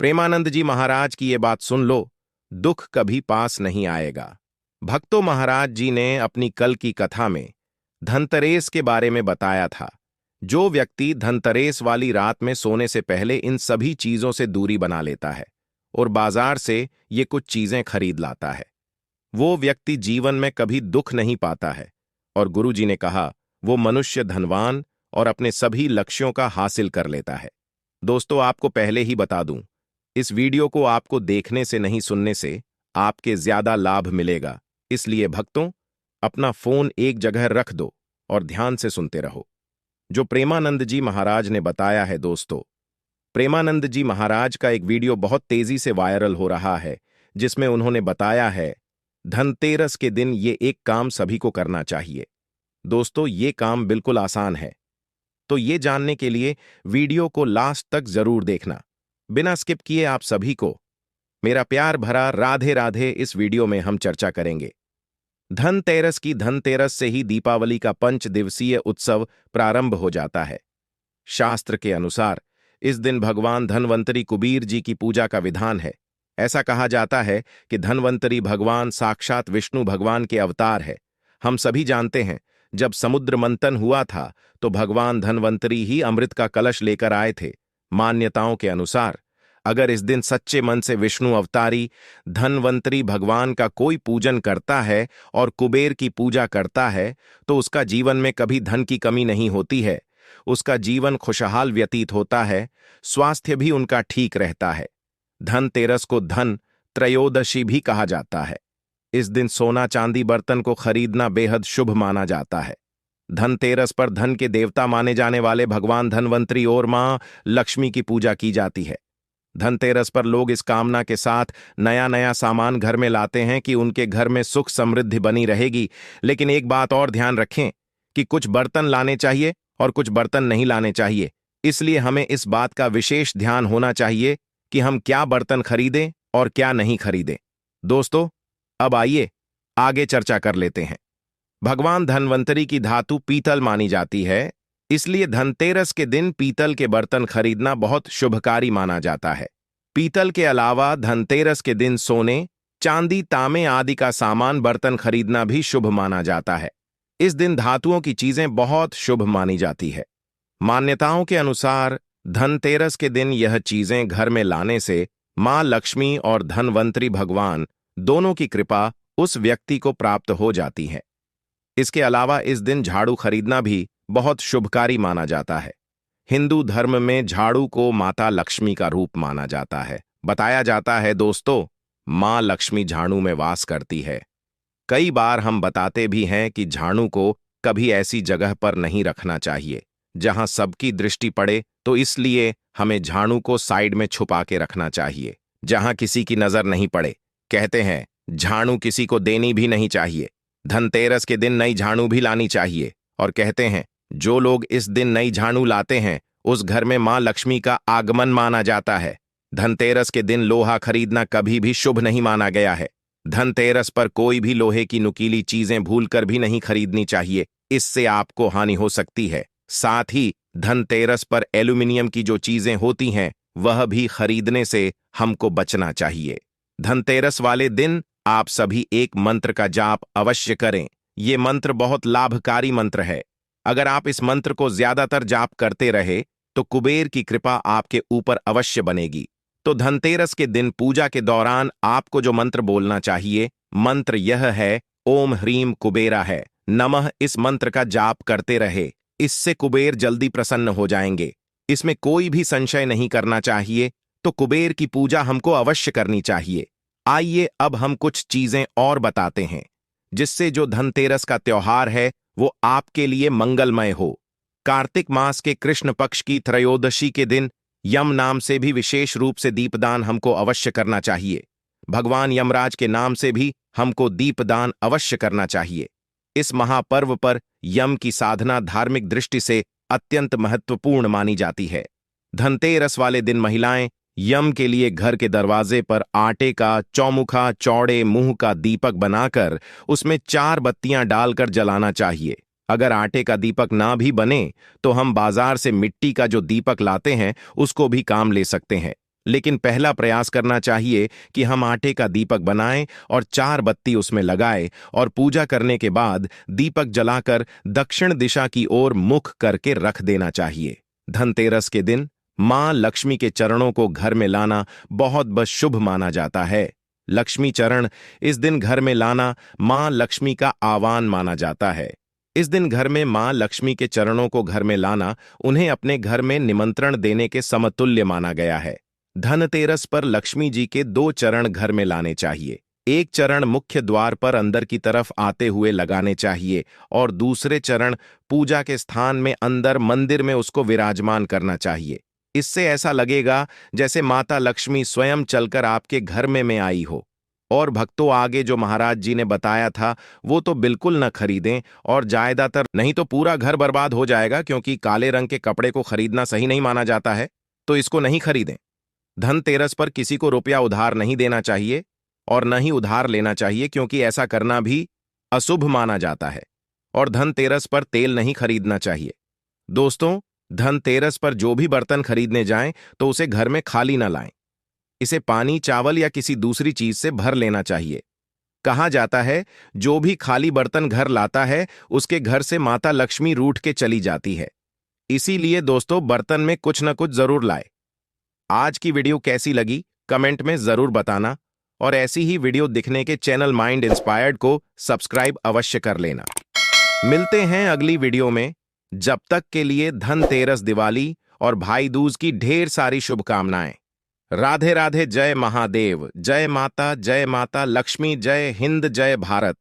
प्रेमानंद जी महाराज की ये बात सुन लो, दुख कभी पास नहीं आएगा। भक्तों, महाराज जी ने अपनी कल की कथा में धनतेरस के बारे में बताया था। जो व्यक्ति धनतेरस वाली रात में सोने से पहले इन सभी चीजों से दूरी बना लेता है और बाजार से ये कुछ चीजें खरीद लाता है, वो व्यक्ति जीवन में कभी दुख नहीं पाता है। और गुरुजी ने कहा, वो मनुष्य धनवान और अपने सभी लक्ष्यों का हासिल कर लेता है। दोस्तों, आपको पहले ही बता दूं, इस वीडियो को आपको देखने से नहीं सुनने से आपके ज्यादा लाभ मिलेगा। इसलिए भक्तों, अपना फोन एक जगह रख दो और ध्यान से सुनते रहो। जो प्रेमानंद जी महाराज ने बताया है दोस्तों, प्रेमानंद जी महाराज का एक वीडियो बहुत तेजी से वायरल हो रहा है, जिसमें उन्होंने बताया है धनतेरस के दिन ये एक काम सभी को करना चाहिए। दोस्तों, ये काम बिल्कुल आसान है, तो ये जानने के लिए वीडियो को लास्ट तक जरूर देखना। बिना स्किप किए आप सभी को मेरा प्यार भरा राधे राधे। इस वीडियो में हम चर्चा करेंगे धनतेरस की। धनतेरस से ही दीपावली का 5 दिवसीय उत्सव प्रारंभ हो जाता है। शास्त्र के अनुसार इस दिन भगवान धनवंतरी कुबेर जी की पूजा का विधान है। ऐसा कहा जाता है कि धनवंतरी भगवान साक्षात विष्णु भगवान के अवतार है। हम सभी जानते हैं, जब समुद्र मंथन हुआ था तो भगवान धनवंतरी ही अमृत का कलश लेकर आए थे। मान्यताओं के अनुसार अगर इस दिन सच्चे मन से विष्णु अवतारी धनवंतरी भगवान का कोई पूजन करता है और कुबेर की पूजा करता है, तो उसका जीवन में कभी धन की कमी नहीं होती है। उसका जीवन खुशहाल व्यतीत होता है, स्वास्थ्य भी उनका ठीक रहता है। धनतेरस को धन त्रयोदशी भी कहा जाता है। इस दिन सोना चांदी बर्तन को खरीदना बेहद शुभ माना जाता है। धनतेरस पर धन के देवता माने जाने वाले भगवान धनवंतरी और मां लक्ष्मी की पूजा की जाती है। धनतेरस पर लोग इस कामना के साथ नया नया सामान घर में लाते हैं कि उनके घर में सुख समृद्धि बनी रहेगी। लेकिन एक बात और ध्यान रखें कि कुछ बर्तन लाने चाहिए और कुछ बर्तन नहीं लाने चाहिए। इसलिए हमें इस बात का विशेष ध्यान होना चाहिए कि हम क्या बर्तन खरीदें और क्या नहीं खरीदें। दोस्तों, अब आइए आगे चर्चा कर लेते हैं। भगवान धनवंतरी की धातु पीतल मानी जाती है, इसलिए धनतेरस के दिन पीतल के बर्तन खरीदना बहुत शुभकारी माना जाता है। पीतल के अलावा धनतेरस के दिन सोने, चांदी, तांबे आदि का सामान बर्तन खरीदना भी शुभ माना जाता है। इस दिन धातुओं की चीजें बहुत शुभ मानी जाती है। मान्यताओं के अनुसार धनतेरस के दिन यह चीजें घर में लाने से मां लक्ष्मी और धनवंतरी भगवान दोनों की कृपा उस व्यक्ति को प्राप्त हो जाती है। इसके अलावा इस दिन झाड़ू खरीदना भी बहुत शुभकारी माना जाता है। हिंदू धर्म में झाड़ू को माता लक्ष्मी का रूप माना जाता है। बताया जाता है दोस्तों, मां लक्ष्मी झाड़ू में वास करती है। कई बार हम बताते भी हैं कि झाड़ू को कभी ऐसी जगह पर नहीं रखना चाहिए जहां सबकी दृष्टि पड़े, तो इसलिए हमें झाड़ू को साइड में छुपा के रखना चाहिए, जहां किसी की नजर नहीं पड़े। कहते हैं झाड़ू किसी को देनी भी नहीं चाहिए। धनतेरस के दिन नई झाड़ू भी लानी चाहिए। और कहते हैं जो लोग इस दिन नई झाड़ू लाते हैं उस घर में मां लक्ष्मी का आगमन माना जाता है। धनतेरस के दिन लोहा खरीदना कभी भी शुभ नहीं माना गया है। धनतेरस पर कोई भी लोहे की नुकीली चीजें भूलकर भी नहीं खरीदनी चाहिए, इससे आपको हानि हो सकती है। साथ ही धनतेरस पर एल्यूमिनियम की जो चीजें होती हैं वह भी खरीदने से हमको बचना चाहिए। धनतेरस वाले दिन आप सभी एक मंत्र का जाप अवश्य करें। ये मंत्र बहुत लाभकारी मंत्र है। अगर आप इस मंत्र को ज्यादातर जाप करते रहे तो कुबेर की कृपा आपके ऊपर अवश्य बनेगी। तो धनतेरस के दिन पूजा के दौरान आपको जो मंत्र बोलना चाहिए, मंत्र यह है, ओम ह्रीम कुबेरा है नमः। इस मंत्र का जाप करते रहे, इससे कुबेर जल्दी प्रसन्न हो जाएंगे। इसमें कोई भी संशय नहीं करना चाहिए। तो कुबेर की पूजा हमको अवश्य करनी चाहिए। आइए अब हम कुछ चीजें और बताते हैं जिससे जो धनतेरस का त्योहार है वो आपके लिए मंगलमय हो। कार्तिक मास के कृष्ण पक्ष की त्रयोदशी के दिन यम नाम से भी विशेष रूप से दीपदान हमको अवश्य करना चाहिए। भगवान यमराज के नाम से भी हमको दीपदान अवश्य करना चाहिए। इस महापर्व पर यम की साधना धार्मिक दृष्टि से अत्यंत महत्वपूर्ण मानी जाती है। धनतेरस वाले दिन महिलाएं यम के लिए घर के दरवाजे पर आटे का चौमुखा चौड़े मुंह का दीपक बनाकर उसमें 4 बत्तियां डालकर जलाना चाहिए। अगर आटे का दीपक ना भी बने तो हम बाजार से मिट्टी का जो दीपक लाते हैं उसको भी काम ले सकते हैं। लेकिन पहला प्रयास करना चाहिए कि हम आटे का दीपक बनाएं और 4 बत्ती उसमें लगाएं और पूजा करने के बाद दीपक जलाकर दक्षिण दिशा की ओर मुख करके रख देना चाहिए। धनतेरस के दिन मां लक्ष्मी के चरणों को घर में लाना बहुत बस शुभ माना जाता है। लक्ष्मी चरण इस दिन घर में लाना मां लक्ष्मी का आह्वान माना जाता है। इस दिन घर में मां लक्ष्मी के चरणों को घर में लाना उन्हें अपने घर में निमंत्रण देने के समतुल्य माना गया है। धनतेरस पर लक्ष्मी जी के 2 चरण घर में लाने चाहिए। एक चरण मुख्य द्वार पर अंदर की तरफ आते हुए लगाने चाहिए और दूसरे चरण पूजा के स्थान में अंदर मंदिर में उसको विराजमान करना चाहिए। इससे ऐसा लगेगा जैसे माता लक्ष्मी स्वयं चलकर आपके घर में आई हो। और भक्तों, आगे जो महाराज जी ने बताया था वो तो बिल्कुल न खरीदें, और ज्यादातर नहीं तो पूरा घर बर्बाद हो जाएगा, क्योंकि काले रंग के कपड़े को खरीदना सही नहीं माना जाता है, तो इसको नहीं खरीदें। धनतेरस पर किसी को रुपया उधार नहीं देना चाहिए और न ही उधार लेना चाहिए, क्योंकि ऐसा करना भी अशुभ माना जाता है। और धनतेरस पर तेल नहीं खरीदना चाहिए। दोस्तों, धनतेरस पर जो भी बर्तन खरीदने जाएं तो उसे घर में खाली ना लाएं। इसे पानी, चावल या किसी दूसरी चीज से भर लेना चाहिए। कहा जाता है, जो भी खाली बर्तन घर लाता है उसके घर से माता लक्ष्मी रूठ के चली जाती है। इसीलिए दोस्तों, बर्तन में कुछ न कुछ जरूर लाए। आज की वीडियो कैसी लगी कमेंट में जरूर बताना, और ऐसी ही वीडियो दिखने के चैनल माइंड इंस्पायर्ड को सब्सक्राइब अवश्य कर लेना। मिलते हैं अगली वीडियो में। जब तक के लिए धनतेरस, दिवाली और भाई दूज की ढेर सारी शुभकामनाएं। राधे राधे। जय महादेव, जय माता लक्ष्मी, जय हिंद, जय भारत।